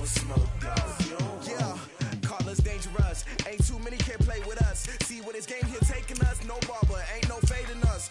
smoke, dog. Yeah, call us dangerous. Ain't too many can play with us. See where this game here taking us. No barber, ain't no fading us.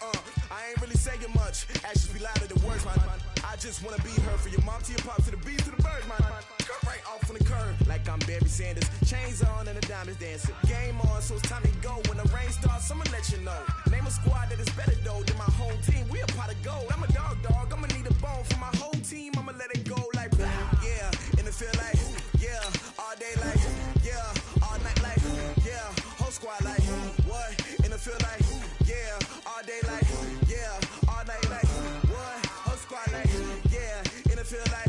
I ain't really saying much. Actions be louder than words, man. I just wanna be heard for your mom to your pop to the bees to the birds, man. Cut right off on the curb like I'm Barry Sanders. Chains on and the diamonds dancing. Game on, so it's time to go. When the rain starts, I'ma let you know. Name a squad that is better though than my home team. We a pot of gold. I'm a dog. I'ma need a bone for my whole team. I'ma let it go like blah. Yeah, and it feel like yeah, all day like yeah, all night like yeah, whole squad like what? And it feel like yeah, all day like yeah, all night like what? Whole squad like yeah, and it feel like.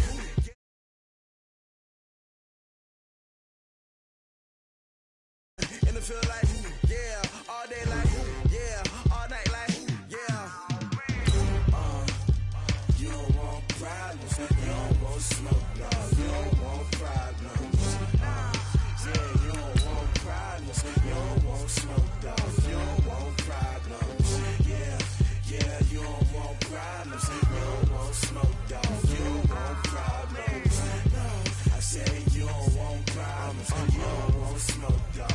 And it feel like, yeah, all day like, yeah, all night like, yeah. You don't want problems, you don't want smoke, dog. You don't want problems. Yeah, you don't want problems, you don't want smoke, dog. You don't want problems. Yeah, you don't want problems, you don't want smoke, dog. You don't want problems. No, I say you don't want problems, you don't want smoke, dog.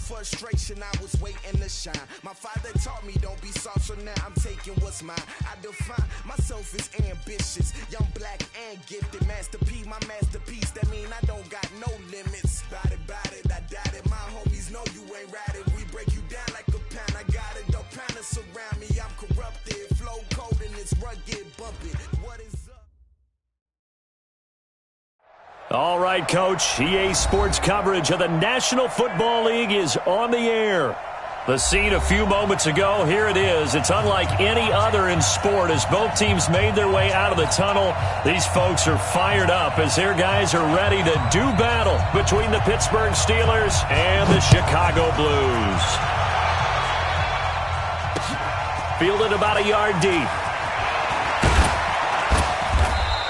Frustration, I was waiting to shine. My father taught me don't be soft, so now I'm taking what's mine. I define myself as ambitious, young, black, and gifted. Master P, my masterpiece. That mean I don't got no limits. Bout it, I doubt it. My homies know you ain't ratted. We break you down like a pound. I got it, don't panic surround me. I'm corrupted, flow cold and it's rugged, bumping. What is up? All right, Coach. EA Sports coverage of the National Football League is on the air. The scene a few moments ago, here it is. It's unlike any other in sport as both teams made their way out of the tunnel. These folks are fired up as their guys are ready to do battle between the Pittsburgh Steelers and the Chicago Blues. Fielded about a yard deep.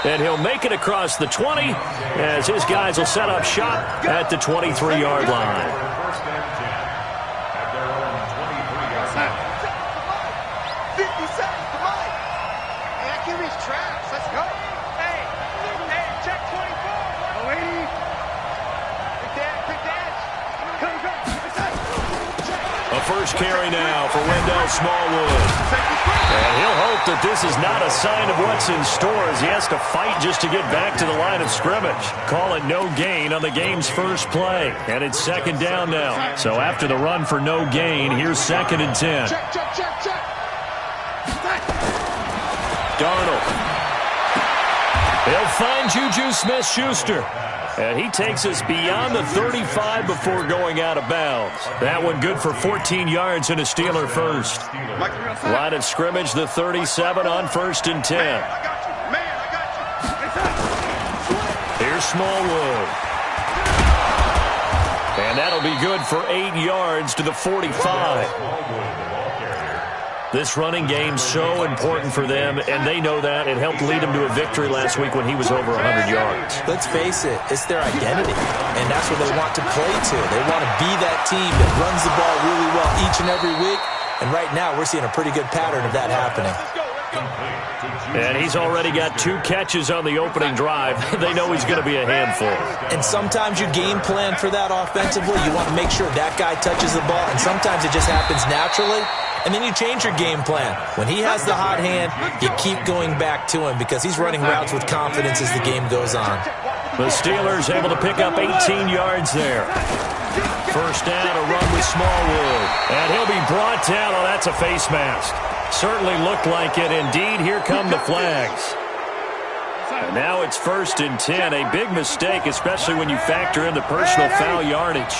And he'll make it across the 20 as his guys will set up shop at the 23-yard line. First and 10 at their own 23-yard line. 50 seconds, come on. Hey, I can reach traps. Let's go. Hey, check 24. Oh, 80. Quick dash. Come. A first carry now for Wendell Smallwood. And he'll hope that this is not a sign of what's in store as he has to fight just to get back to the line of scrimmage. Call it no gain on the game's first play. And it's second down now. So after the run for no gain, here's second and 10. Check. Darnold. He'll find Juju Smith-Schuster. And he takes us beyond the 35 before going out of bounds. That one good for 14 yards and a Steeler first. Line of scrimmage, the 37 on first and 10. Here's Smallwood. And that'll be good for 8 yards to the 45. This running game's so important for them, and they know that. It helped lead them to a victory last week when he was over 100 yards. Let's face it, it's their identity, and that's what they want to play to. They want to be that team that runs the ball really well each and every week, and right now we're seeing a pretty good pattern of that happening. And he's already got 2 catches on the opening drive. They know he's going to be a handful. And sometimes you game plan for that offensively. You want to make sure that guy touches the ball, and sometimes it just happens naturally. And then you change your game plan. When he has the hot hand, you keep going back to him because he's running routes with confidence as the game goes on. The Steelers able to pick up 18 yards there. First down, a run with Smallwood. And he'll be brought down. Oh, that's a face mask. Certainly looked like it. Indeed, here come the flags. And now it's first and 10. A big mistake, especially when you factor in the personal foul yardage.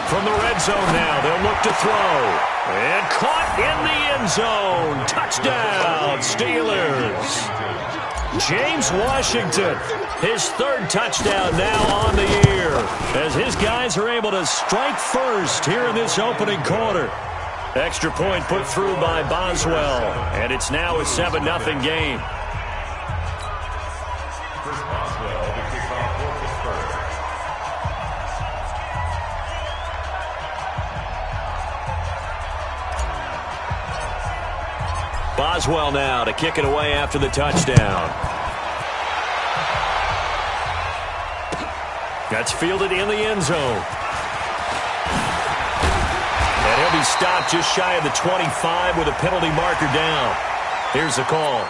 From the red zone now, they'll look to throw. And caught in the end zone. Touchdown, Steelers. James Washington, his 3rd touchdown now on the year, as his guys are able to strike first here in this opening quarter. Extra point put through by Boswell, and it's now a 7-0 game. Boswell now to kick it away after the touchdown. That's fielded in the end zone. And he'll be stopped just shy of the 25 with a penalty marker down. Here's the call.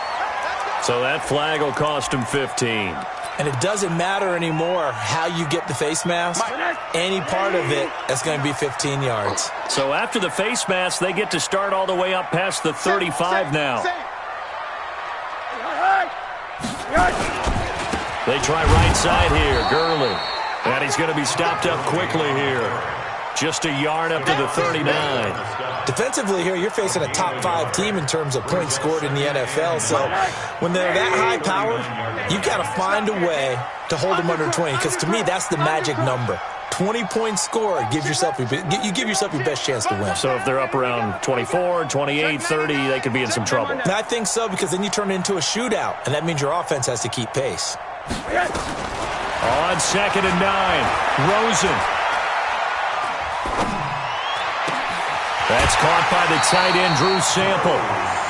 So that flag will cost him 15. And it doesn't matter anymore how you get the face mask. Any part of it is going to be 15 yards. So after the face mask, they get to start all the way up past the 35 now. They try right side here, Gurley. And he's going to be stopped up quickly here. Just a yard up to the 39. Defensively here, you're facing a top 5 team in terms of points scored in the NFL. So when they're that high powered, you've got to find a way to hold them under 20. Because to me, that's the magic number. 20 points scored, you give yourself your best chance to win. So if they're up around 24, 28, 30, they could be in some trouble. And I think so, because then you turn it into a shootout, and that means your offense has to keep pace. On 2nd and 9, Rosen. That's caught by the tight end, Drew Sample.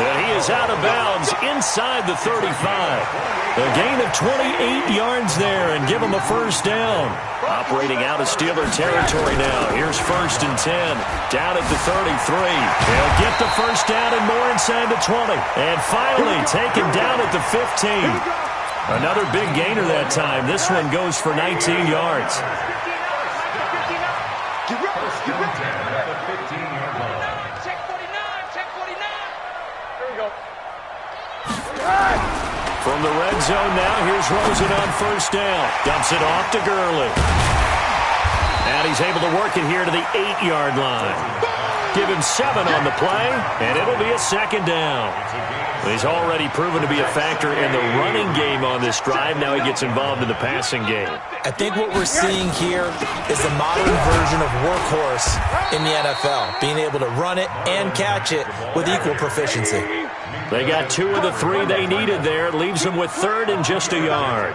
And he is out of bounds inside the 35. A gain of 28 yards there and give him a first down. Operating out of Steeler territory now. Here's 1st and 10. Down at the 33. They'll get the first down and more inside the 20. And finally taken down at the 15. Another big gainer that time. This one goes for 19 yards. From the red zone now, here's Rosen on first down. Dumps it off to Gurley. And he's able to work it here to the 8-yard line. Give him 7 on the play, and it'll be a second down. He's already proven to be a factor in the running game on this drive. Now he gets involved in the passing game. I think what we're seeing here is the modern version of workhorse in the NFL, being able to run it and catch it with equal proficiency. They got 2 of the 3 they needed there. Leaves them with 3rd and just a yard.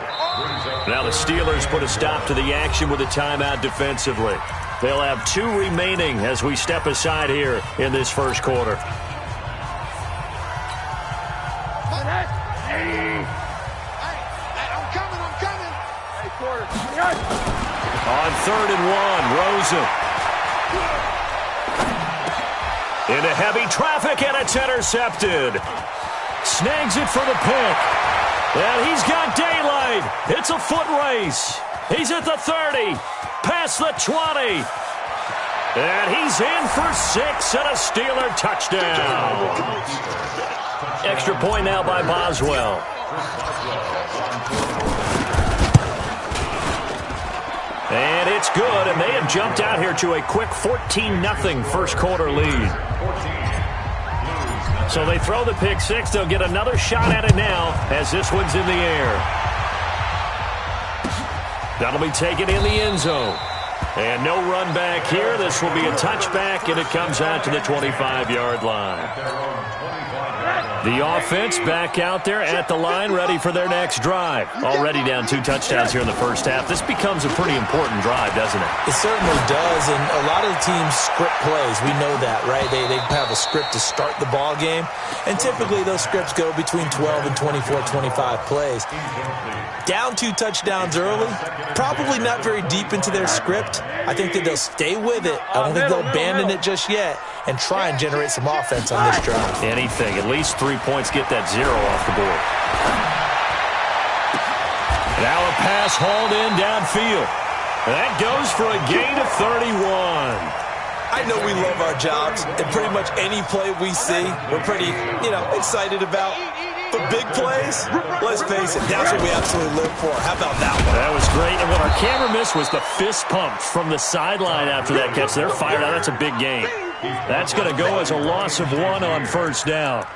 Now the Steelers put a stop to the action with a timeout defensively. They'll have 2 remaining as we step aside here in this first quarter. On 3rd and 1, Rosen. Into heavy traffic, and it's intercepted. Snags it for the pick. And he's got daylight. It's a foot race. He's at the 30, past the 20. And he's in for 6 and a Steeler touchdown. Extra point now by Boswell. And it's good, and they have jumped out here to a quick 14-0 first quarter lead. So they throw the pick 6. They'll get another shot at it now as this one's in the air. That'll be taken in the end zone. And no run back here. This will be a touchback, and it comes out to the 25-yard line. The offense back out there at the line, ready for their next drive. Already down 2 touchdowns here in the first half. This becomes a pretty important drive, doesn't it? It certainly does, and a lot of the teams script plays. We know that, right? They have a script to start the ball game, and typically those scripts go between 12 and 24, 25 plays. Down 2 touchdowns early, probably not very deep into their script. I think that they'll stay with it. I don't think they'll abandon it just yet and try and generate some offense on this drive. Anything. At least 3 points, get that 0 off the board. Now a pass hauled in downfield. That goes for a gain of 31. I know we love our jobs, and pretty much any play we see, we're pretty, excited about. But big plays, let's face it, that's what we absolutely live for. How about that one? That was great. And what our camera missed was the fist pump from the sideline after that catch. They're fired out. That's a big gain. That's going to go as a loss of 1 on first down.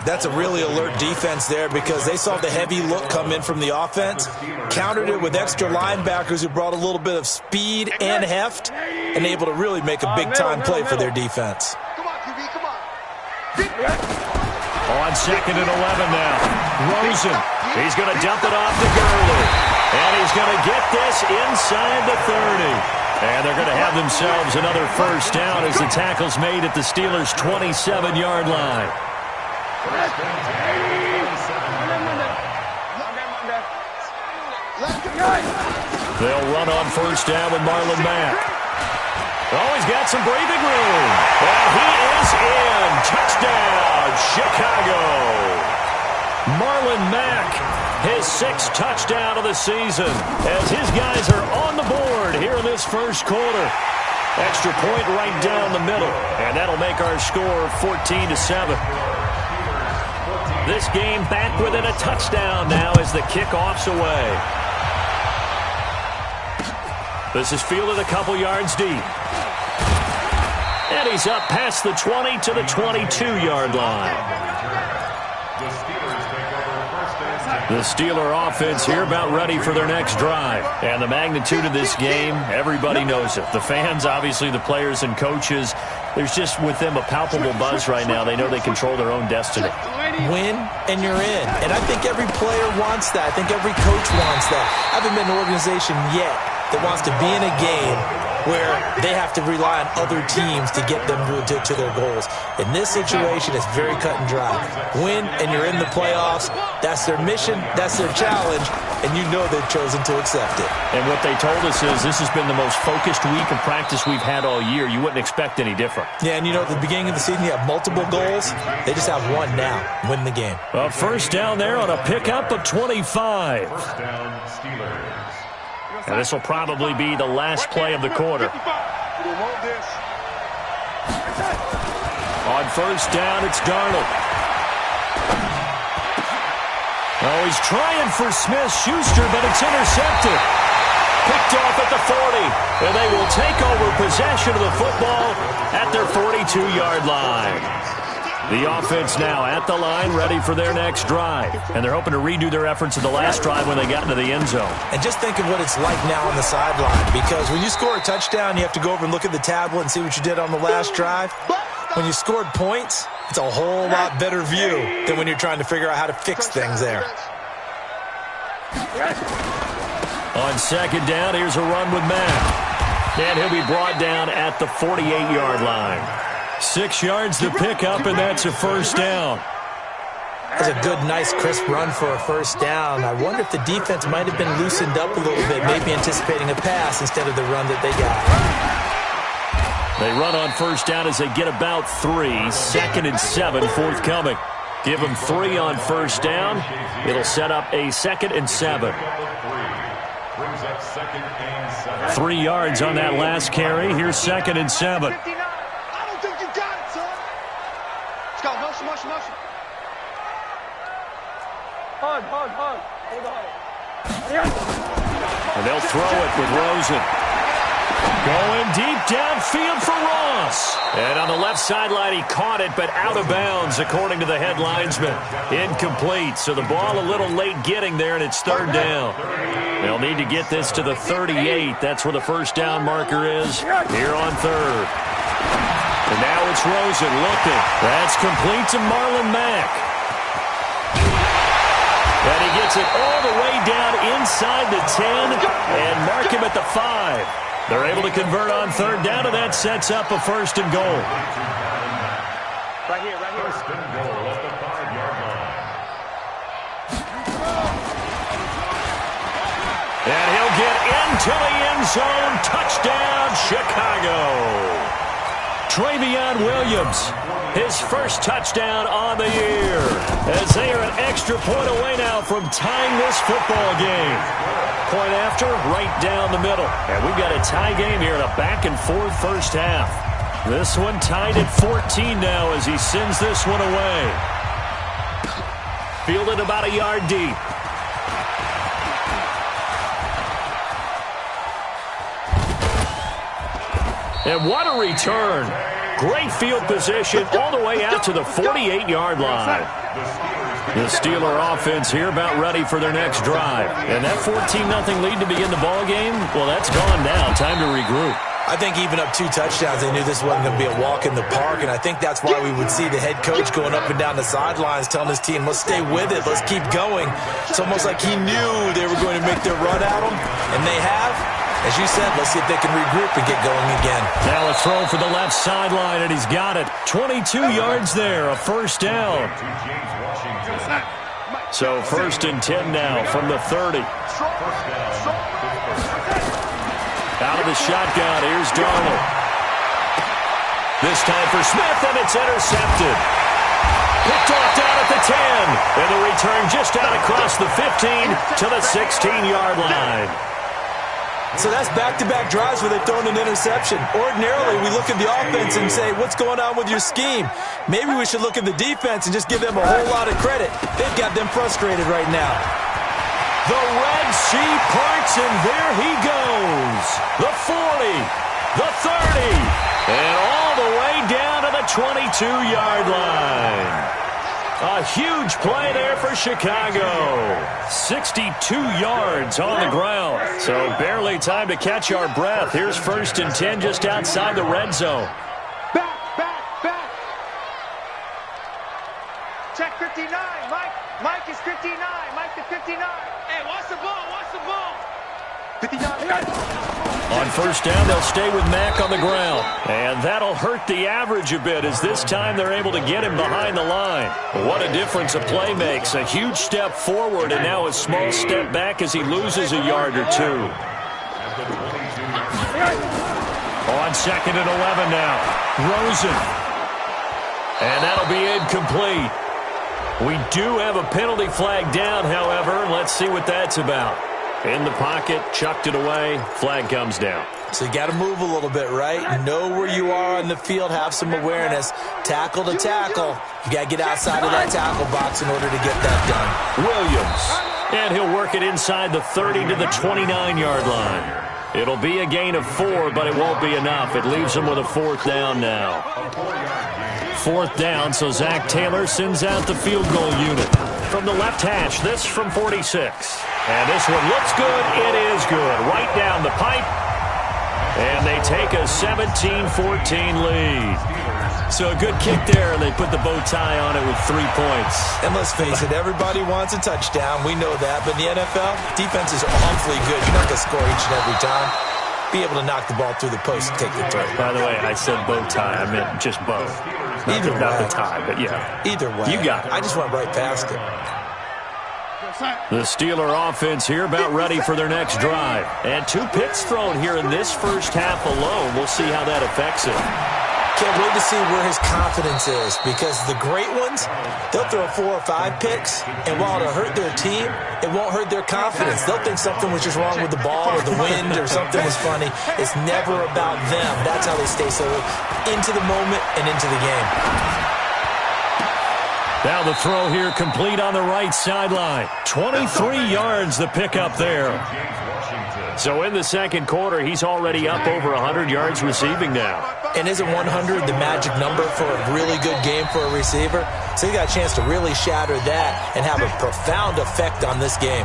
That's a really alert defense there because they saw the heavy look come in from the offense, countered it with extra linebackers who brought a little bit of speed and heft, and able to really make a big-time play for their defense. Come on, QB, come on. On 2nd and 11 now. Rosen. He's going to dump it off to Gurley. And he's going to get this inside the 30. And they're going to have themselves another first down as the tackle's made at the Steelers' 27-yard line. They'll run on first down with Marlon Mack. Oh, he's got some breathing room. And he is in. Touchdown, Chicago. Marlon Mack, his 6th touchdown of the season, as his guys are on the board here in this first quarter. Extra point right down the middle, and that'll make our score 14-7. This game back within a touchdown now as the kickoff's away. This is fielded a couple yards deep. And he's up past the 20 to the 22-yard line. The Steeler offense here about ready for their next drive. And the magnitude of this game, everybody knows it. The fans, obviously the players and coaches, there's just with them a palpable buzz right now. They know they control their own destiny. Win, and you're in. And I think every player wants that. I think every coach wants that. I haven't been an organization yet that wants to be in a game where they have to rely on other teams to get them to their goals. In this situation, it's very cut and dry. Win, and you're in the playoffs. That's their mission. That's their challenge. And you know they've chosen to accept it. And what they told us is this has been the most focused week of practice we've had all year. You wouldn't expect any different. Yeah, and you know, at the beginning of the season, you have multiple goals. They just have one now. Win the game. A first down there on a pickup of 25. First down, Steelers. And this will probably be the last play of the quarter. On first down, it's Darnold. Oh, he's trying for Smith-Schuster, but it's intercepted. Picked off at the 40. And they will take over possession of the football at their 42-yard line. The offense now at the line, ready for their next drive. And they're hoping to redo their efforts of the last drive when they got into the end zone. And just think of what it's like now on the sideline. Because when you score a touchdown, you have to go over and look at the tablet and see what you did on the last drive. When you scored points, it's a whole lot better view than when you're trying to figure out how to fix things there. On second down, here's a run with Mack. And he'll be brought down at the 48-yard line. 6 yards to pick up, and that's a first down. That's a good, nice, crisp run for a first down. I wonder if the defense might have been loosened up a little bit, maybe anticipating a pass instead of the run that they got. They run on first down as they get about 3. 2nd and 7 forthcoming. Give them 3 on first down. It'll set up a 2nd and 7. 3 yards on that last carry. Here's 2nd and 7. And they'll throw it with Rosen. Going deep downfield for Ross. And on the left sideline, he caught it, but out of bounds, according to the head linesman. Incomplete, so the ball a little late getting there, and it's 3rd down. They'll need to get this to the 38. That's where the first down marker is here on 3rd. And now it's Rosen looking. That's complete to Marlon Mack. And he gets it all the way down inside the 10 and mark him at the 5. They're able to convert on 3rd down, and that sets up a 1st and goal. Right here. 1st and goal at the 5-yard line. And he'll get into the end zone. Touchdown, Chicago. Travion Williams, his first touchdown on the year, as they are an extra point away now from tying this football game. Point after, right down the middle. And we've got a tie game here in a back-and-forth first half. This one tied at 14 now as he sends this one away. Fielded about a yard deep. And what a return. Great field position all the way out to the 48-yard line. The Steeler offense here about ready for their next drive. And that 14-0 lead to begin the ball game, well, that's gone now. Time to regroup. I think even up 2 touchdowns, they knew this wasn't going to be a walk in the park, and I think that's why we would see the head coach going up and down the sidelines telling his team, let's stay with it, let's keep going. It's almost like he knew they were going to make their run at him, and they have. As you said, let's see if they can regroup and get going again. Now a throw for the left sideline, and he's got it. 22 yards there, a first down. So 1st and 10 now from the 30. Out of the shotgun, here's Darnold. This time for Smith, and it's intercepted. Picked off down at the 10. And the return just out across the 15 to the 16-yard line. So that's back-to-back drives where they've thrown an interception. Ordinarily, we look at the offense and say, what's going on with your scheme? Maybe we should look at the defense and just give them a whole lot of credit. They've got them frustrated right now. The Red Sea parts, and there he goes. The 40, the 30, and all the way down to the 22-yard line. A huge play there for Chicago. 62 yards on the ground. So barely time to catch our breath. Here's 1st and 10 just outside the red zone. Back. Check 59. Mike is 59. Mike to 59. Hey, watch the ball. 59. On 1st down, they'll stay with Mack on the ground. And that'll hurt the average a bit as this time they're able to get him behind the line. What a difference a play makes. A huge step forward and now a small step back as he loses a yard or two. On 2nd and 11 now. Rosen. And that'll be incomplete. We do have a penalty flag down, however. Let's see what that's about. In the pocket, chucked it away, flag comes down. So you got to move a little bit, right? Know where you are on the field, have some awareness. Tackle to tackle. You got to get outside of that tackle box in order to get that done. Williams, and he'll work it inside the 30 to the 29-yard line. It'll be a gain of 4, but it won't be enough. It leaves him with a 4th down now. 4th down, so Zach Taylor sends out the field goal unit. From the left hash, this from 46. And this one looks good. It is good. Right down the pipe. And they take a 17-14 lead. So a good kick there, and they put the bow tie on it with 3 points. And let's face it, everybody wants a touchdown. We know that. But in the NFL, defenses are awfully good. You're not going to score each and every time. Be able to knock the ball through the post and take the throw. By the way, I said bow tie. I meant just bow. Not the tie, but yeah. Either way. You got it. I just went right past it. The Steeler offense here about ready for their next drive. And 2 picks thrown here in this first half alone. We'll see how that affects it. Can't wait to see where his confidence is, because the great ones, they'll throw 4 or 5 picks, and while it'll hurt their team, it won't hurt their confidence. They'll think something was just wrong with the ball or the wind or something was funny. It's never about them. That's how they stay so into the moment and into the game. Now the throw here complete on the right sideline. 23 yards the pickup there. So in the second quarter, he's already up over 100 yards receiving now. And isn't 100 the magic number for a really good game for a receiver? So he got a chance to really shatter that and have a profound effect on this game.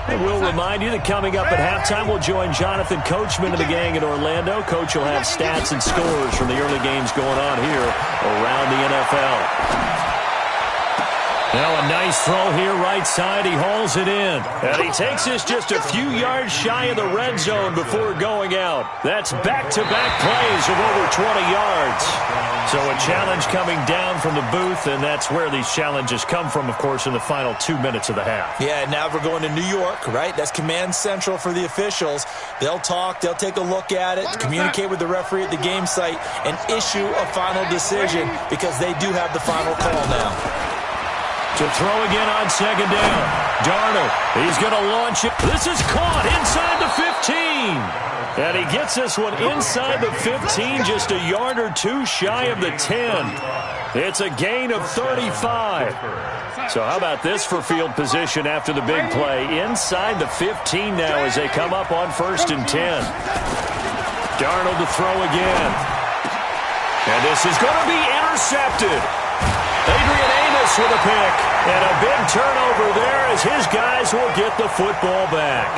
And we'll remind you that coming up at halftime, we'll join Jonathan Coachman and the gang in Orlando. Coach will have stats and scores from the early games going on here around the NFL. Now a nice throw here right side. He hauls it in. And he takes this just a few yards shy of the red zone before going out. That's back-to-back plays of over 20 yards. So a challenge coming down from the booth, and that's where these challenges come from, of course, in the final 2 minutes of the half. Yeah, now we're going to New York, right? That's command central for the officials. They'll talk, they'll take a look at it, communicate with the referee at the game site, and issue a final decision because they do have the final call now. To throw again on second down. Darnold, he's going to launch it. This is caught inside the 15. And he gets this one inside the 15, just a yard or 2 shy of the 10. It's a gain of 35. So how about this for field position after the big play? Inside the 15 now as they come up on 1st and 10. Darnold to throw again. And this is going to be intercepted. Adrian Amos with a pick. And a big turnover there as his guys will get the football back.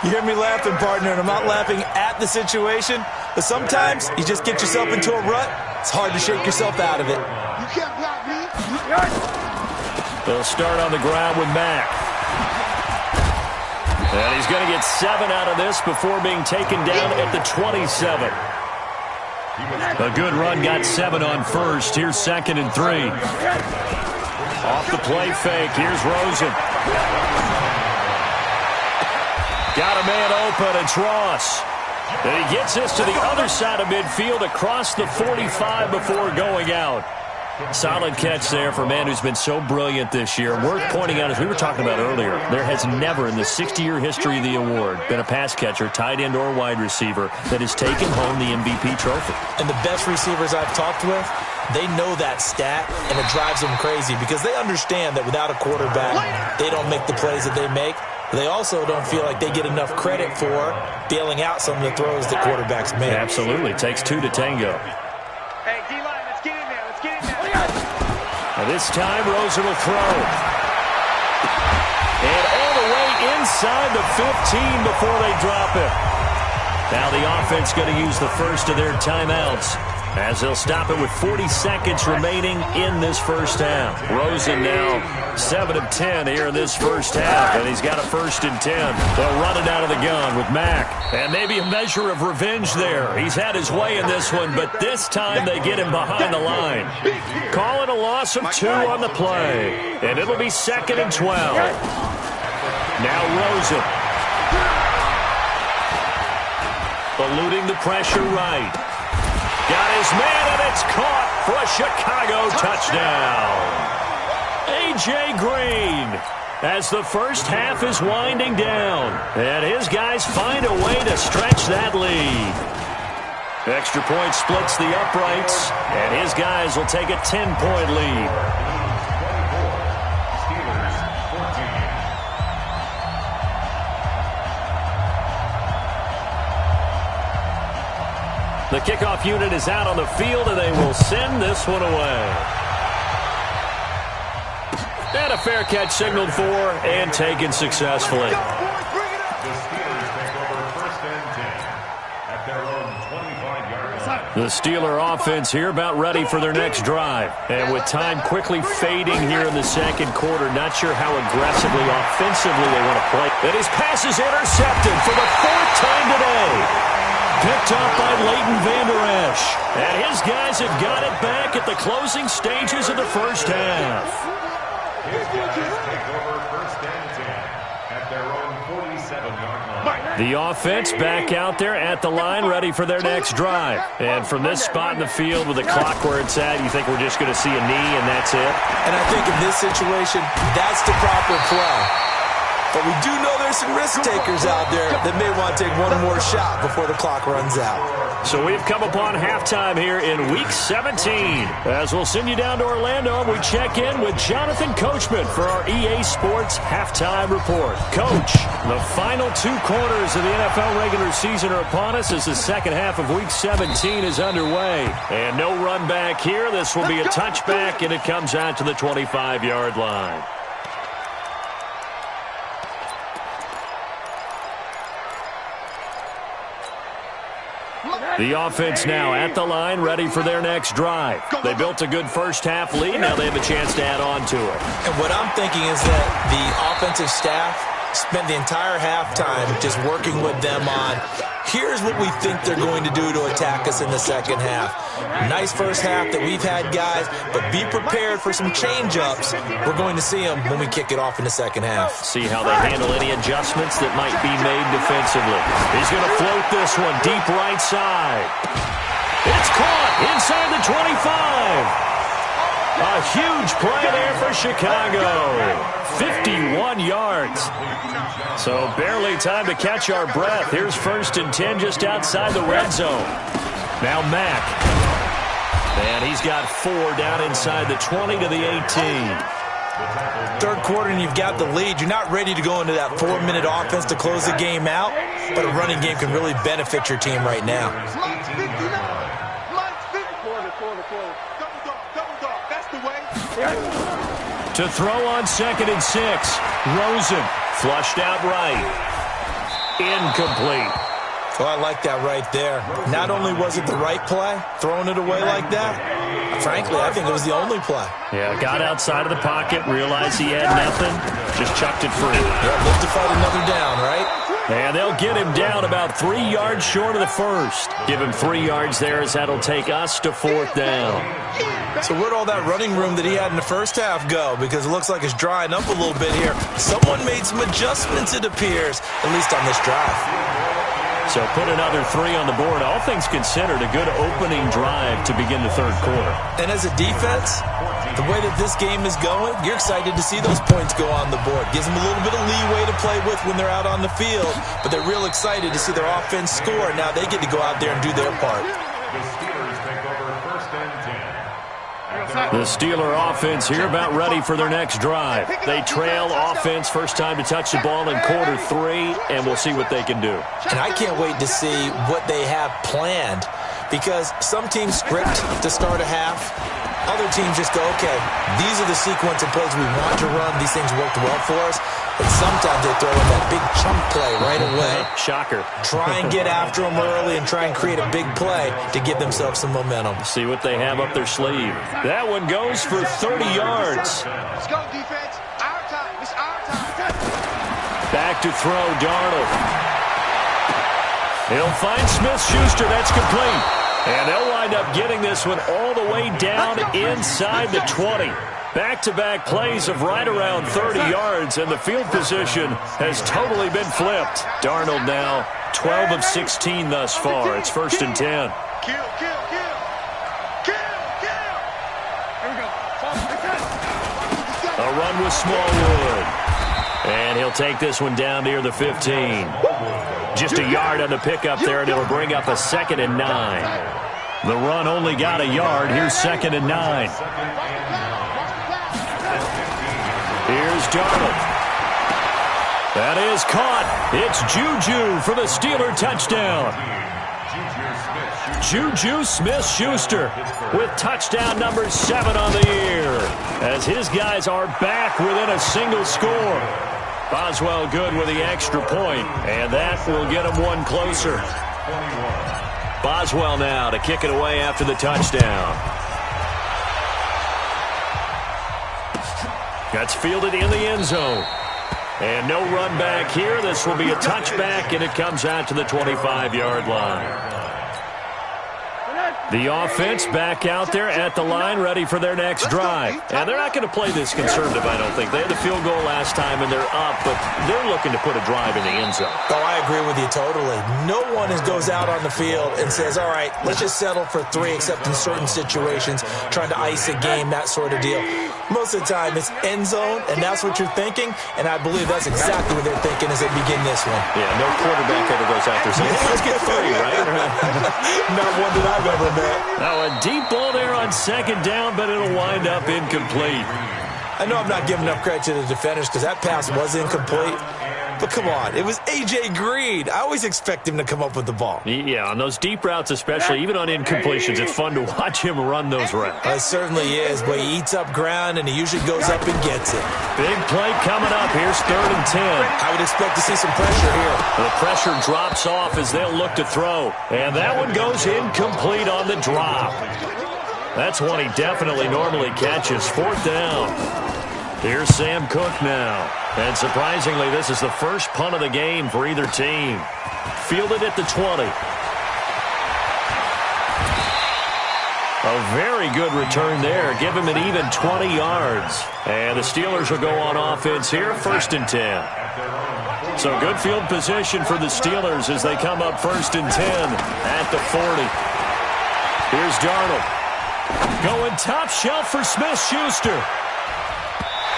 You hear me laughing, partner, and I'm not laughing at the situation, but sometimes you just get yourself into a rut. It's hard to shake yourself out of it. You can't block me. They'll start on the ground with Mack. And he's going to get 7 out of this before being taken down at the 27. A good run, got 7 on first. Here's 2nd and 3. Off the play fake, here's Rosen. Got a man open, it's Ross. And he gets this to the other side of midfield across the 45 before going out. Solid catch there for a man who's been so brilliant this year. Worth pointing out, as we were talking about earlier, there has never in the 60-year history of the award been a pass catcher, tight end, or wide receiver that has taken home the MVP trophy. And the best receivers I've talked with, they know that stat, and it drives them crazy because they understand that without a quarterback, they don't make the plays that they make. They also don't feel like they get enough credit for bailing out some of the throws that quarterbacks make. Absolutely. Takes 2 to tango. Hey, D-line, let's get in there. Let's get in there. And this time, Rosen will throw. And all the way inside the 15 before they drop it. Now the offense going to use the first of their timeouts as they'll stop it with 40 seconds remaining in this first half. Rosen now 7 of 10 here in this first half, and he's got a 1st and 10. They'll run it out of the gun with Mack. And maybe a measure of revenge there. He's had his way in this one, but this time they get him behind the line. Call it a loss of 2 on the play, and it'll be 2nd and 12. Now Rosen. Eluding the pressure right. Got his man, and it's caught for a Chicago touchdown. A.J. Green, as the first half is winding down, and his guys find a way to stretch that lead. Extra point splits the uprights, and his guys will take a 10-point lead. The kickoff unit is out on the field, and they will send this one away. And a fair catch signaled for and taken successfully. The Steelers take over 1st and 10 at their own 25-yard line. The Steeler offense here about ready for their next drive. And with time quickly fading here in the second quarter, not sure how aggressively, offensively they want to play. And his pass is intercepted for the 4th time today. Picked up by Leighton Vander Esch. And his guys have got it back at the closing stages of the first half. His guys take over 1st and 10 at their own 47-yard line. The offense back out there at the line, ready for their next drive. And from this spot in the field with the clock where it's at, you think we're just going to see a knee and that's it? And I think in this situation, that's the proper play. But we do know there's some risk takers out there that may want to take one more shot before the clock runs out. So we've come upon halftime here in Week 17. As we'll send you down to Orlando, we check in with Jonathan Coachman for our EA Sports Halftime Report. Coach, the final 2 quarters of the NFL regular season are upon us as the second half of Week 17 is underway. And no run back here. This will be a touchback, and it comes out to the 25-yard line. The offense now at the line, ready for their next drive. They built a good first half lead. Now they have a chance to add on to it. And what I'm thinking is that the offensive staff spent the entire halftime just working with them on, here's what we think they're going to do to attack us in the second half. Nice first half that we've had, guys, but be prepared for some change-ups. We're going to see them when we kick it off in the second half. See how they handle any adjustments that might be made defensively. He's going to float this one deep right side. It's caught inside the 25. A huge play there for Chicago. 51 yards. So barely time to catch our breath. Here's 1st and 10 just outside the red zone. Now Mack. And he's got 4 down inside the 20 to the 18. Third quarter and you've got the lead. You're not ready to go into that 4-minute offense to close the game out, but a running game can really benefit your team right now. To throw on 2nd and 6. Rosen flushed out right. Incomplete. Oh, I like that right there. Not only was it the right play, throwing it away like that, frankly, I think it was the only play. Yeah, got outside of the pocket, realized he had nothing, just chucked it free. Yeah, live to fight another down, right? And they'll get him down about 3 yards short of the first. Give him 3 yards there as that'll take us to 4th down. So where'd all that running room that he had in the first half go? Because it looks like it's drying up a little bit here. Someone made some adjustments, it appears, at least on this drive. So put another 3 on the board. All things considered, a good opening drive to begin the third quarter. And as a defense, the way that this game is going, you're excited to see those points go on the board. Gives them a little bit of leeway to play with when they're out on the field, but they're real excited to see their offense score. Now they get to go out there and do their part. The Steelers take over 1st and 10. The Steeler offense here about ready for their next drive. They trail offense, first time to touch the ball in quarter 3, and we'll see what they can do. And I can't wait to see what they have planned, because some teams script to start a half. Other teams just go, okay, these are the sequence of plays we want to run. These things worked well for us. And sometimes they throw in that big chunk play right away. Shocker. Try and get after them early and try and create a big play to give themselves some momentum. See what they have up their sleeve. That one goes for 30 yards. Let's go, defense. Our time. It's our time. Back to throw, Darnold. He'll find Smith-Schuster. That's complete. And they'll wind up getting this one all the way down inside the 20. Back-to-back plays of right around 30 yards, and the field position has totally been flipped. Darnold now 12 of 16 thus far. It's 1st and 10. Kill, kill, kill. Kill, kill. Here we go. A run with Smallwood. And he'll take this one down near the 15. Just a yard on the pickup there, and it'll bring up a 2nd and 9. The run only got a yard. Here's 2nd and 9. Here's Darnold. That is caught. It's Juju for the Steeler touchdown. Juju Smith-Schuster with touchdown number 7 on the year, as his guys are back within a single score. Boswell good with the extra point, and that will get him one closer. Boswell now to kick it away after the touchdown. That's fielded in the end zone. And no run back here. This will be a touchback, and it comes out to the 25-yard line. The offense back out there at the line, ready for their next drive. And they're not going to play this conservative, I don't think. They had the field goal last time, and they're up, but they're looking to put a drive in the end zone. Oh, I agree with you totally. No one goes out on the field and says, all right, let's just settle for 3, except in certain situations, trying to ice a game, that sort of deal. Most of the time, it's end zone, and that's what you're thinking, and I believe that's exactly what they're thinking as they begin this one. Yeah, no quarterback ever goes out there saying, hey, let's get 3, right? Not one that I've ever met. Now, a deep ball there on 2nd down, but it'll wind up incomplete. I know I'm not giving enough credit to the defenders because that pass was incomplete. But come on, it was A.J. Green. I always expect him to come up with the ball. Yeah, on those deep routes especially, even on incompletions, it's fun to watch him run those routes. It certainly is, but he eats up ground, and he usually goes up and gets it. Big play coming up. Here's 3rd and 10. I would expect to see some pressure here. The pressure drops off as they'll look to throw. And that one goes incomplete on the drop. That's one he definitely normally catches. 4th down. Here's Sam Cook now. And surprisingly, this is the first punt of the game for either team. Fielded at the 20. A very good return there. Give him an even 20 yards. And the Steelers will go on offense here, 1st and 10. So good field position for the Steelers as they come up 1st and 10 at the 40. Here's Darnold. Going top shelf for Smith-Schuster.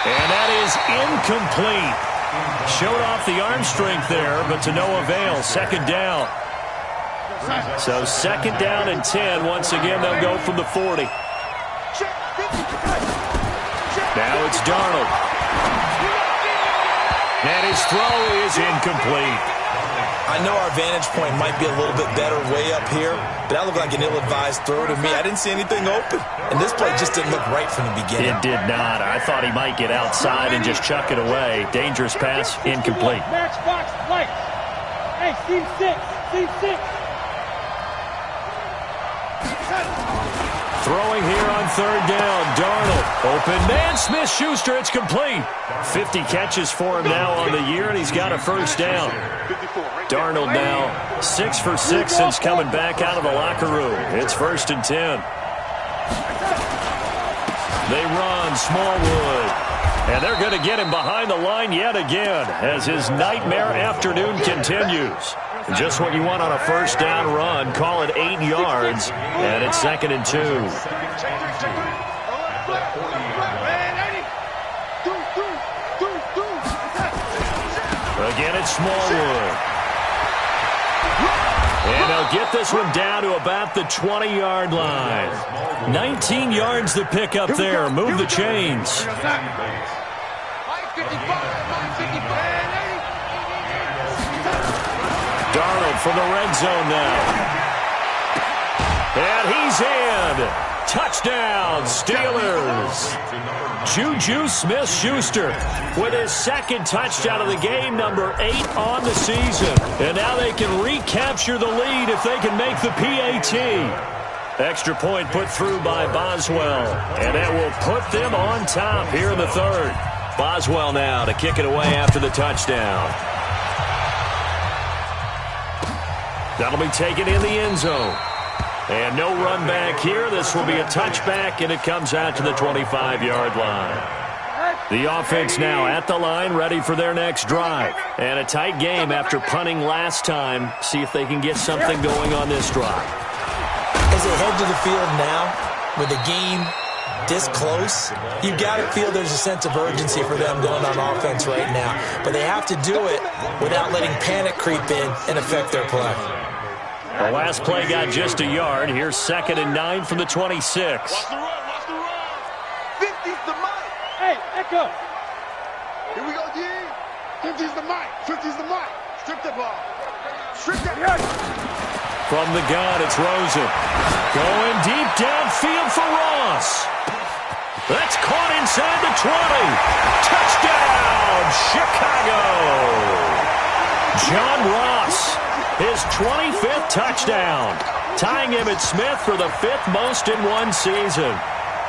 And that is incomplete. Showed off the arm strength there, but to no avail. 2nd down. So 2nd down and 10. Once again, they'll go from the 40. Now it's Darnold. And his throw is incomplete. I know our vantage point might be a little bit better way up here, but that looked like an ill-advised throw to me. I didn't see anything open, and this play just didn't look right from the beginning. It did not. I thought he might get outside and just chuck it away. Dangerous pass, incomplete. Matchbox lights. Hey, Steve 6. Throwing here on third down, Darnold. Open man, Smith-Schuster, it's complete. 50 catches for him now on the year, and he's got a first down. Darnold now 6 for 6 since coming back out of the locker room. It's 1st and 10. They run, Smallwood. And they're going to get him behind the line yet again as his nightmare afternoon continues. Just what you want on a first down run. Call it 8 yards, and it's 2nd and 2. Again, it's Smallwood. And they'll get this one down to about the 20-yard line. 19 yards to pick up there. Move the chains. Darnold from the red zone now. And he's in. Touchdown, Steelers. Juju Smith-Schuster with his 2nd touchdown of the game, number 8 on the season. And now they can recapture the lead if they can make the PAT. Extra point put through by Boswell. And that will put them on top here in the 3rd. Boswell now to kick it away after the touchdown. That'll be taken in the end zone. And no run back here. This will be a touchback, and it comes out to the 25-yard line. The offense now at the line, ready for their next drive. And a tight game after punting last time. See if they can get something going on this drive. As they head to the field now, with the game this close, you've got to feel there's a sense of urgency for them going on offense right now. But they have to do it without letting panic creep in and affect their play. The last play got just a yard. Here's 2nd and 9 from the 26. Watch the run, watch the run. 50's the mic. Hey, Echo. Here we go, D. 50's the mic. 50's the mic. Strip the ball. Strip that. From the gun, it's Rosen. Going deep downfield for Ross. That's caught inside the 20. Touchdown, Chicago. John Ross, his 25th touchdown, tying him at Smith for the 5th most in one season.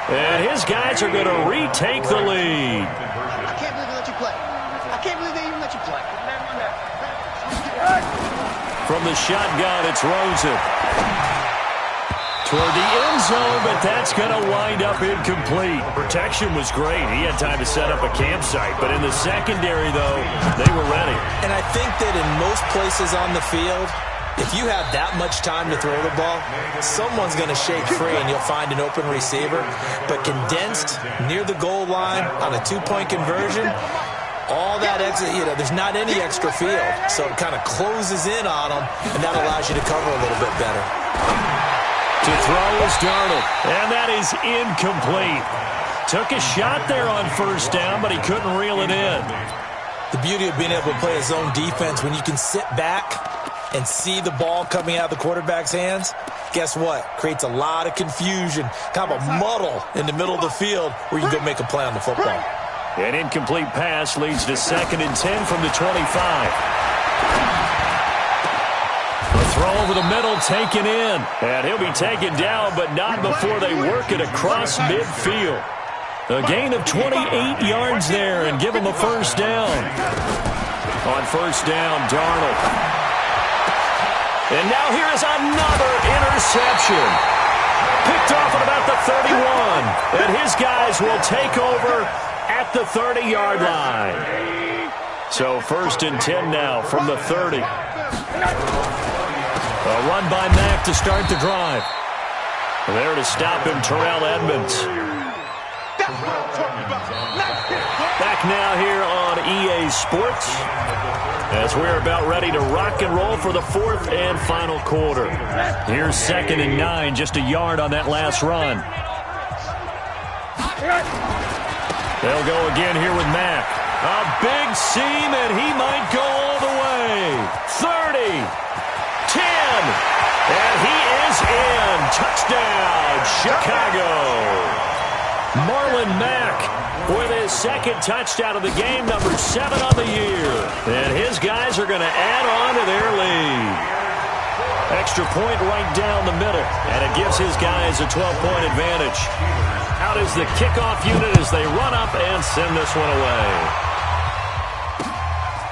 And his guys are going to retake the lead. I can't believe they let you play. I can't believe they even let you play. From the shotgun, it's Rosen. Toward the end zone, but that's going to wind up incomplete. Protection was great. He had time to set up a campsite. But in the secondary, though, they were ready. And I think that in most places on the field, if you have that much time to throw the ball, someone's going to shake free and you'll find an open receiver. But condensed near the goal line on a 2-point conversion, all that exit, there's not any extra field. So it kind of closes in on them, and that allows you to cover a little bit better. To throw is Darnold, and that is incomplete. Took a shot there on first down, but he couldn't reel it in. The beauty of being able to play a zone defense, when you can sit back and see the ball coming out of the quarterback's hands, guess what? Creates a lot of confusion, kind of a muddle in the middle of the field where you can go make a play on the football. An incomplete pass leads to 2nd and 10 from the 25. The throw over the middle taken in. And he'll be taken down, but not before they work it across midfield. A gain of 28 yards there and give him a first down. On first down, Darnold. And now here is another interception. Picked off at about the 31. And his guys will take over at the 30-yard line. So 1st and 10 now from the 30. A run by Mack to start the drive. There to stop him, Terrell Edmonds. Back now here on EA Sports as we're about ready to rock and roll for the 4th and final quarter. Here's 2nd and 9, just a yard on that last run. They'll go again here with Mack. A big seam, and he might go all the way. 30, 10, and he is in. Touchdown, Chicago. Marlon Mack with his 2nd touchdown of the game, number 7 on the year. And his guys are going to add on to their lead. Extra point right down the middle, and it gives his guys a 12-point advantage. Out is the kickoff unit as they run up and send this one away.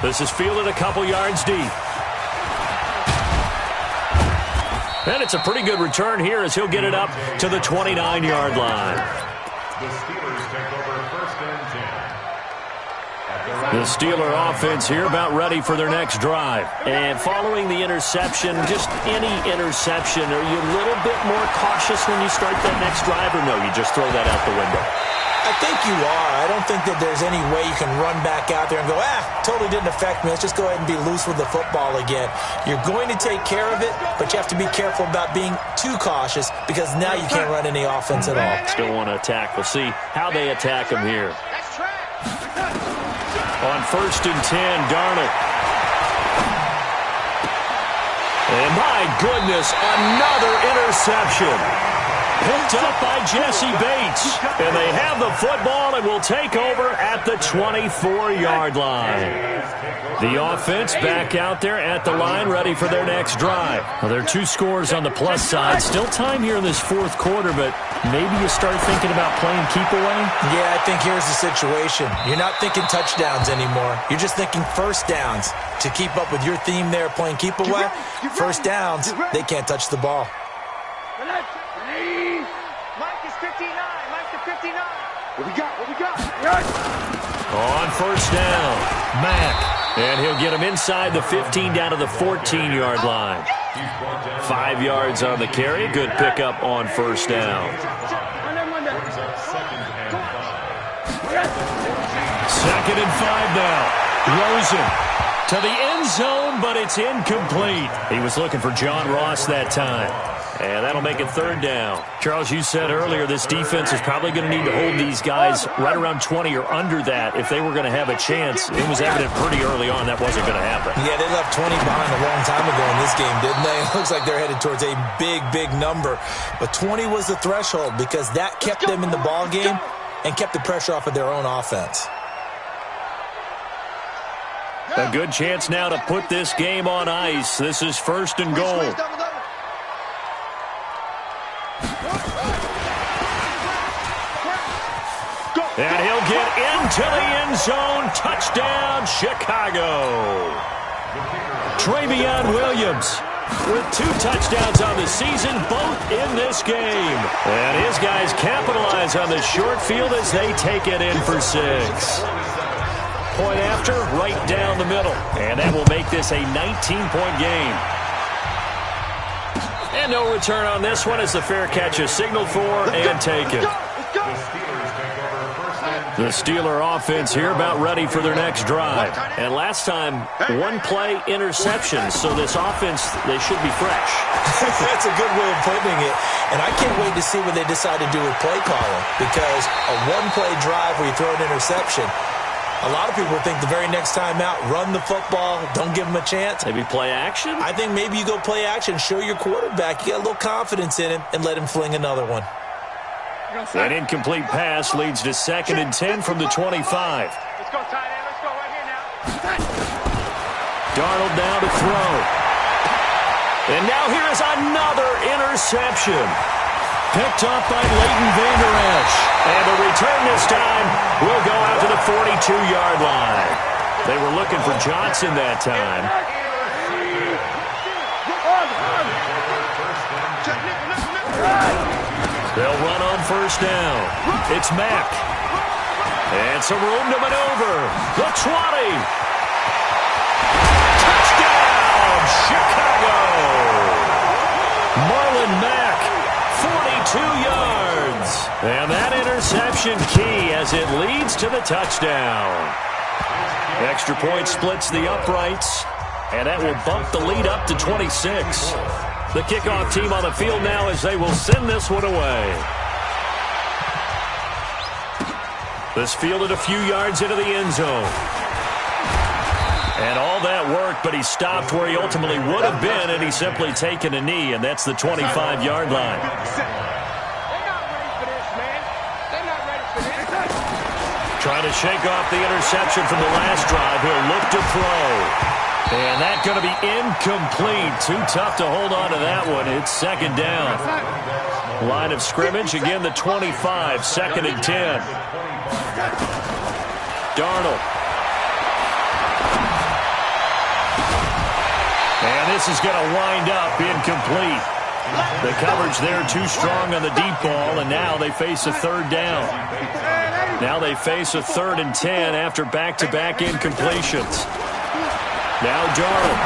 This is fielded a couple yards deep. And it's a pretty good return here as he'll get it up to the 29-yard line. The Steelers take over first and 10. The Steeler offense here about ready for their next drive. And following the interception, just any interception, are you a little bit more cautious when you start that next drive, or no, you just throw that out the window? I think you are. I don't think that there's any way you can run back out there and go, totally didn't affect me. Let's just go ahead and be loose with the football again. You're going to take care of it, but you have to be careful about being too cautious because now you can't run any offense at all. Still want to attack. We'll see how they attack him here. On first and 10, Darnold. And my goodness, another interception. Picked up by Jesse Bates. And they have the football and will take over at the 24-yard line. The offense back out there at the line, ready for their next drive. Well, there are 2 scores on the plus side. Still time here in this fourth quarter, but maybe you start thinking about playing keep away? Yeah, I think here's the situation. You're not thinking touchdowns anymore. You're just thinking first downs. To keep up with your theme there, playing keep away, first downs, they can't touch the ball. Mike is 59. Mike to 59. What we got? On first down, Mack. And he'll get him inside the 15 down to the 14-yard line. 5 yards on the carry. Good pickup on first down. Second and 5 now. Rosen to the end zone, but it's incomplete. He was looking for John Ross that time. And that'll make it third down. Charles, you said earlier this defense is probably going to need to hold these guys right around 20 or under that if they were going to have a chance. It was evident pretty early on that wasn't going to happen. Yeah, they left 20 behind a long time ago in this game, didn't they? It looks like they're headed towards a big, big number. But 20 was the threshold because that kept them in the ball game and kept the pressure off of their own offense. A good chance now to put this game on ice. This is first and goal. And he'll get into the end zone. Touchdown, Chicago. Travion Williams with 2 touchdowns on the season, both in this game. And his guys capitalize on the short field as they take it in for 6. Point after, right down the middle. And that will make this a 19-point game. And no return on this one as the fair catch is signaled for and taken. The Steeler offense here about ready for their next drive. And last time, 1-play interception. So this offense, they should be fresh. That's a good way of putting it. And I can't wait to see what they decide to do with play calling. Because a 1-play drive where you throw an interception, a lot of people think the very next time out, run the football, don't give them a chance. Maybe play action? I think maybe you go play action, show your quarterback, you got a little confidence in him, and let him fling another one. An incomplete pass leads to second and 10 from the 25. Let's go, tight end. Let's go right here now. Darnold now to throw. And now here is another interception. Picked up by Leighton Vander Esch. And the return this time will go out to the 42-yard line. They were looking for Johnson that time. They'll run on first down. It's Mack. And some room to maneuver. The 20. Touchdown, Chicago. Marlon Mack, 42 yards. And that interception key as it leads to the touchdown. Extra point splits the uprights. And that will bump the lead up to 26. The kickoff team on the field now as they will send this one away. This fielded a few yards into the end zone. And all that worked, but he stopped where he ultimately would have been, and he's simply taken a knee, and that's the 25-yard line. They're not ready for this, man. They're not ready for this. Trying to shake off the interception from the last drive. He'll look to throw. And that's going to be incomplete. Too tough to hold on to that one. It's second down. Line of scrimmage, again the 25, 2nd and 10. Darnold. And this is going to wind up incomplete. The coverage there too strong on the deep ball, and now they face a third down. Now they face a 3rd and 10 after back-to-back incompletions. Now Darnold.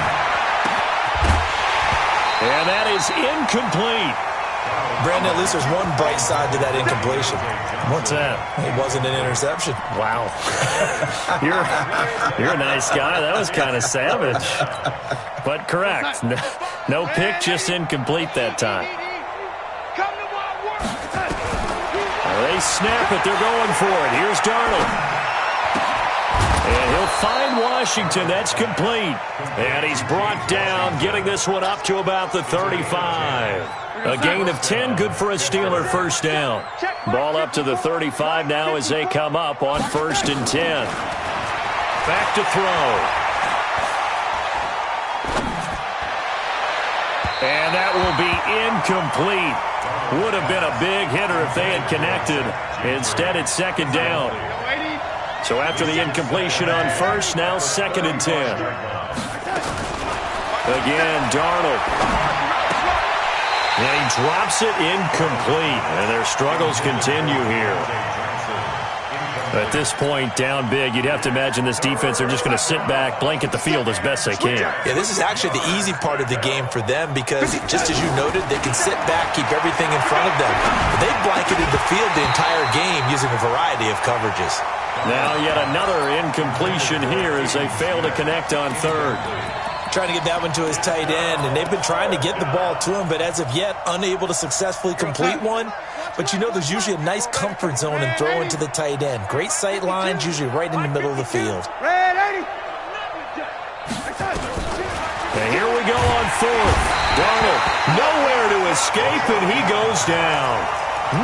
And that is incomplete. Brandon, at least there's one bright side to that incompletion. What's that? It wasn't an interception. Wow. You're a nice guy. That was kind of savage. But correct. No pick, just incomplete that time. They snap it. They're going for it. Here's Darnold. And he'll find Washington. That's complete. And he's brought down, getting this one up to about the 35. A gain of 10, good for a Steeler first down. Ball up to the 35 now as they come up on 1st and 10. Back to throw. And that will be incomplete. Would have been a big hitter if they had connected. Instead, it's 2nd down. So after the incompletion on 1st, now 2nd and 10. Again, Darnold. And he drops it incomplete. And their struggles continue here. At this point, down big, you'd have to imagine this defense, they're just going to sit back, blanket the field as best they can. Yeah, this is actually the easy part of the game for them because, just as you noted, they can sit back, keep everything in front of them. But they've blanketed the field the entire game using a variety of coverages. Now yet another incompletion here as they fail to connect on 3rd. Trying to get that one to his tight end, and they've been trying to get the ball to him, but as of yet, unable to successfully complete one. But you know there's usually a nice comfort zone in throwing to the tight end. Great sight lines, usually right in the middle of the field. And here we go on 4th. Darnold nowhere to escape, and he goes down.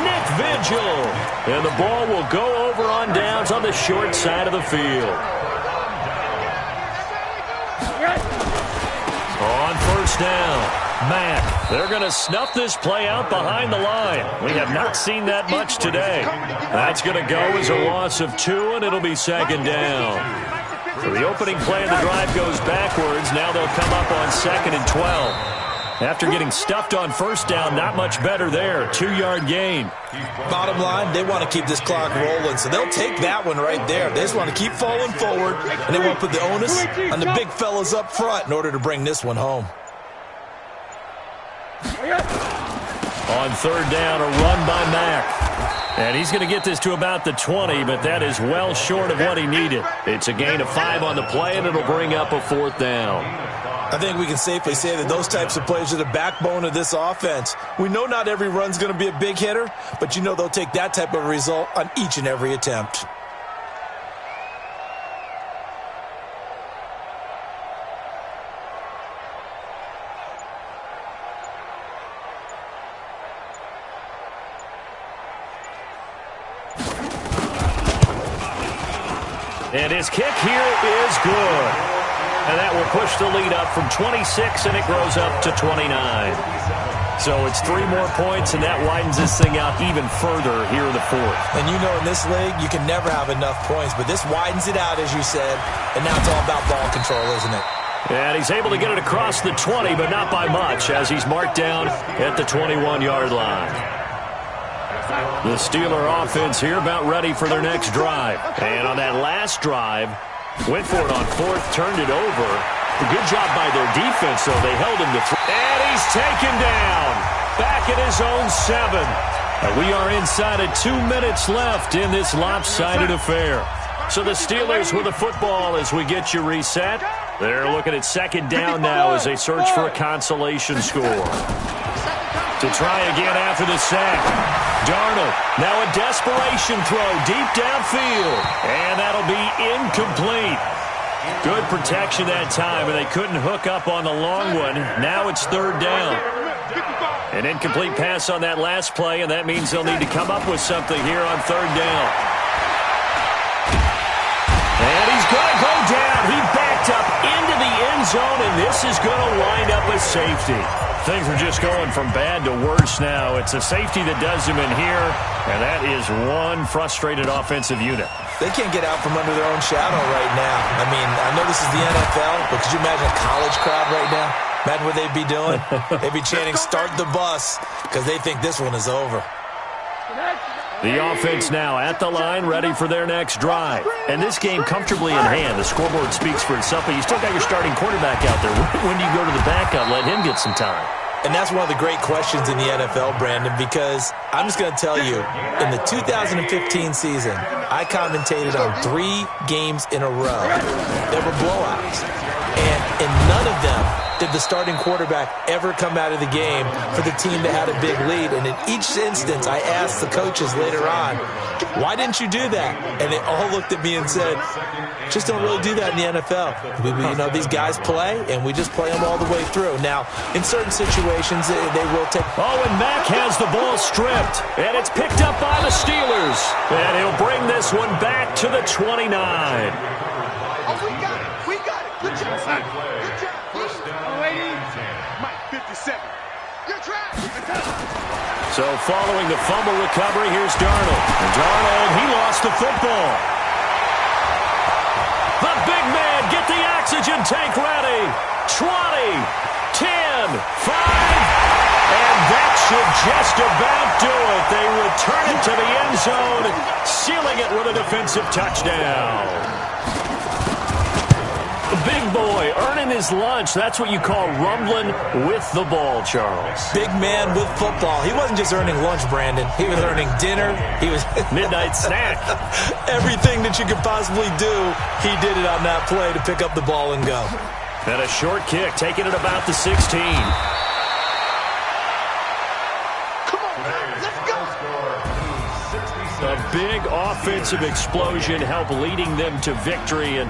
Nick Vigil. And the ball will go over on downs on the short side of the field. On 1st down, Mack. They're going to snuff this play out behind the line. We have not seen that much today. That's going to go as a loss of 2, and it'll be 2nd down. So the opening play of the drive goes backwards. Now they'll come up on 2nd and 12. After getting stuffed on 1st down, not much better there. 2-yard gain. Bottom line, they want to keep this clock rolling, so they'll take that one right there. They just want to keep falling forward, and they want to put the onus on the big fellas up front in order to bring this one home. On 3rd down, a run by Mack. And he's going to get this to about the 20, but that is well short of what he needed. It's a gain of 5 on the play, and it'll bring up a 4th down. I think we can safely say that those types of plays are the backbone of this offense. We know not every run's going to be a big hitter, but you know they'll take that type of result on each and every attempt. And his kick here is good. And that will push the lead up from 26, and it grows up to 29. So it's 3 more points, and that widens this thing out even further here in the 4th. And you know in this league, you can never have enough points, but this widens it out, as you said, and now it's all about ball control, isn't it? And he's able to get it across the 20, but not by much, as he's marked down at the 21-yard line. The Steeler offense here about ready for their next drive. And on that last drive, went for it on 4th, turned it over. A good job by their defense, though. They held him to 3. And he's taken down. Back at his own 7. And we are inside of 2 minutes left in this lopsided affair. So the Steelers with the football as we get you reset. They're looking at 2nd down now as they search for a consolation score. To try again after the sack. Darnold, now a desperation throw deep downfield. And that'll be incomplete. Good protection that time, and they couldn't hook up on the long one. Now it's 3rd down. An incomplete pass on that last play, and that means they'll need to come up with something here on 3rd down. And he's going to go down. He backed up into the end end zone, and this is going to wind up a safety. Things are just going from bad to worse now. It's a safety that does them in here, and that is one frustrated offensive unit. They can't get out from under their own shadow right now. I mean, I know this is the NFL, but could you imagine a college crowd right now? Imagine what they'd be doing. They'd be chanting, "Start the bus," because they think this one is over. The offense now at the line, ready for their next drive. And this game comfortably in hand. The scoreboard speaks for itself, but you still got your starting quarterback out there. When do you go to the backup? Let him get some time. And that's one of the great questions in the NFL, Brandon, because I'm just going to tell you, in the 2015 season, I commentated on 3 games in a row. There were blowouts. And in none of them did the starting quarterback ever come out of the game for the team that had a big lead. And in each instance, I asked the coaches later on, why didn't you do that? And they all looked at me and said, just don't really do that in the NFL. You know, these guys play, and we just play them all the way through. Now, in certain situations, they will take... Oh, and Mack has the ball stripped, and it's picked up by the Steelers. And he'll bring this one back to the 29. Oh, we got it. We got it. Good job, son. Good job. First down, Mike, 57. You're trash. So following the fumble recovery, here's Darnold. And Darnold, he lost the football. The big man, get the oxygen tank ready. 20, 10, 5. And that should just about do it. They return it to the end zone, sealing it with a defensive touchdown. Big boy earning his lunch. That's what you call rumbling with the ball, Charles. Big man with football. He wasn't just earning lunch, Brandon. He was earning dinner. He was midnight snack. Everything that you could possibly do, he did it on that play to pick up the ball and go. And a short kick, taking it about the 16. A big offensive explosion helped leading them to victory, and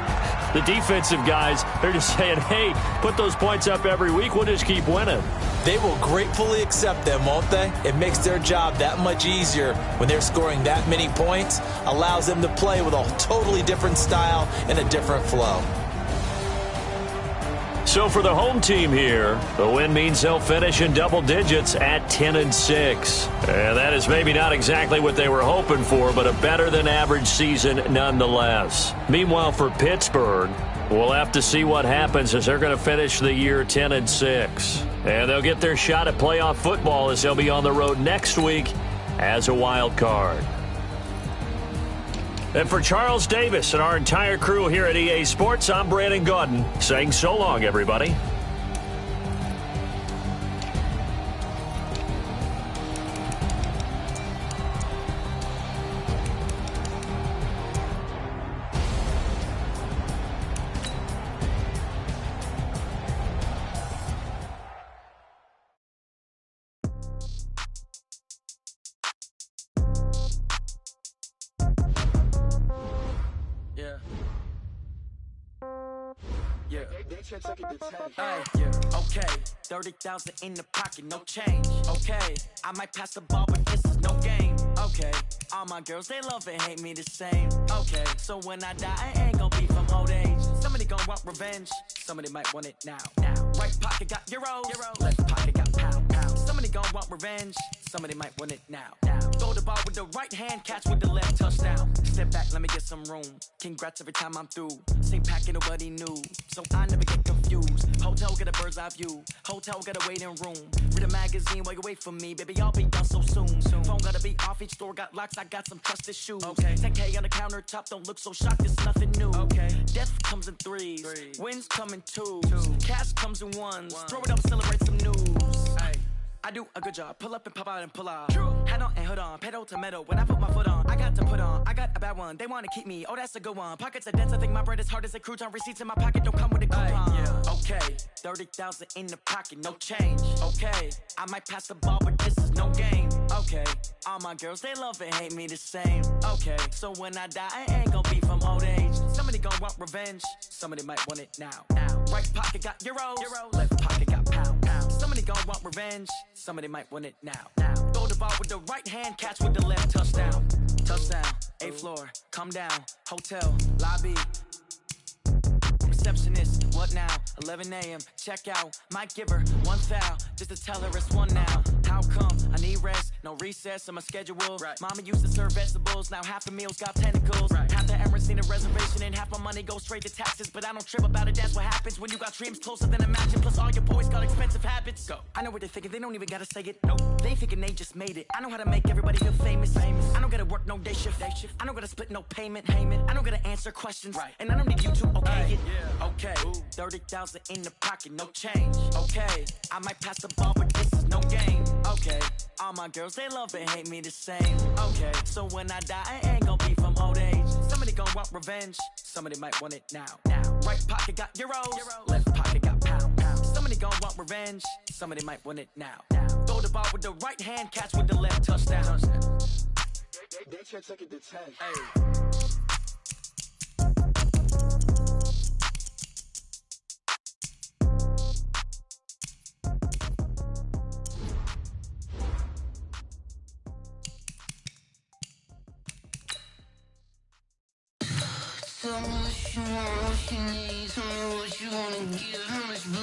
the defensive guys, they're just saying, hey, put those points up every week, we'll just keep winning. They will gratefully accept them, won't they? It makes their job that much easier when they're scoring that many points, allows them to play with a totally different style and a different flow. So for the home team here, the win means they'll finish in double digits at 10-6. And that is maybe not exactly what they were hoping for, but a better than average season nonetheless. Meanwhile, for Pittsburgh, we'll have to see what happens as they're going to finish the year 10-6. And they'll get their shot at playoff football as they'll be on the road next week as a wild card. And for Charles Davis and our entire crew here at EA Sports, I'm Brandon Gaudin saying so long, everybody. Okay, 30,000 in the pocket, no change. Okay, I might pass the ball, but this is no game. Okay, all my girls, they love and hate me the same. Okay, so when I die, I ain't gonna be from old age. Somebody gonna want revenge, somebody might want it now. Right pocket got euros, left pocket got pound. Somebody gonna want revenge, somebody might want it now. Throw the ball with the right hand, catch with the left, touchdown. Step back, let me get some room. Congrats every time I'm through. Same packet, nobody knew, so I never get confused. Hotel get a bird's eye view. Hotel got a waiting room. Read a magazine while you wait for me, baby. I'll be done so soon. Phone gotta be off. Each store got locks. I got some trusted shoes. Okay. 10K on the countertop. Don't look so shocked. It's nothing new. Okay. Death comes in threes. Wins come in twos. Cash comes in ones. Throw it up, celebrate some news. Ay. I do a good job. Pull up and pop out and pull out. Head on and hood on. Pedal to metal. When I put my foot on, I got to put on. I got a bad one. They want to keep me. Oh, that's a good one. Pockets are dense. I think my bread is hard as a crouton. Receipts in my pocket don't come with a coupon. Okay. 30,000 in the pocket. No change. Okay. I might pass the ball, but this is no game. Okay. All my girls, they love and hate me the same. Okay. So when I die, I ain't gonna be from old age. Somebody gonna want revenge. Somebody might want it now. Right pocket got euros. Left pocket got pound. Somebody gonna want revenge. Somebody might want it now. Throw the ball with the right hand, catch with the left, touchdown. Touchdown, 8th floor, come down, hotel, lobby. receptionist. What now? 11 a.m. Check out. Might give her one thou just to tell her it's one now. How come? I need rest. No recess on my schedule. Right. Mama used to serve vegetables. Now half the meals got tentacles. Right. Half the Emirates need a reservation and half my money goes straight to taxes. But I don't trip about it. That's what happens when you got dreams closer than a mansion. Plus all your boys got expensive habits. Go. I know what they're thinking. They don't even gotta say it. Nope. They thinking they just made it. I know how to make everybody feel famous. I don't gotta work no day shift. I don't gotta split no payment. I don't gotta answer questions. Right. And I don't need you to okay it. Yeah. Okay. 30,000 in the pocket, no change. Okay. I might pass the ball, but this is no game. Okay. All my girls, they love and hate me the same. Okay. So when I die, I ain't gonna be from old age. Somebody gon' want revenge. Somebody might want it now. Right pocket got euros. Left pocket got pound. Somebody gon' want revenge. Somebody might want it now. Throw the ball with the right hand, catch with the left, touchdown. They can't take it to 10. Hey. Tell me what you want, what you need. Tell me what you wanna give. How much blood